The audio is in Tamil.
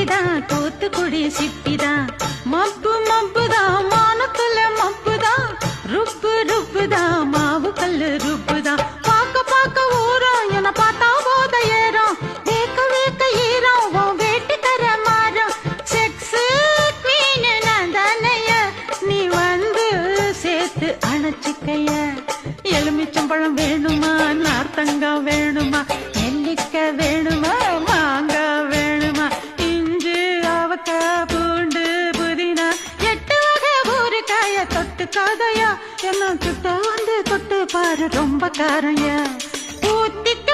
சிப்பிதான் தூத்துக்குடி சிப்பிதான் மப்பு மப்புதான் மானத்துல மப்புதான் ருப்பு ருப்புதான் மாவு கல்லு ருப்புதான் பாக்க பாக்க ஊரம் என பார்த்தா போத ஏறம் வேக்க வேக்க ஈரம் உன் வேட்டுக்கர மாறும் செக்ஸ் குவீன் நான் தானைய நீ வந்து சேர்த்து அணைச்சிக்கைய எலுமிச்சம்பழம் வேணுமா நார்த்தங்காய் வேணுமா நெல்லிக்காய் வேணுமா மாங்காய் வேணுமா இஞ்சி அவக்காய் பூண்டு புதினா 8 வகை ஊறுகாய தொட்டு காதையா என்ன கிட்ட வந்து தொட்டு பாரு ரொம்ப காரையா ஊத்திட்டு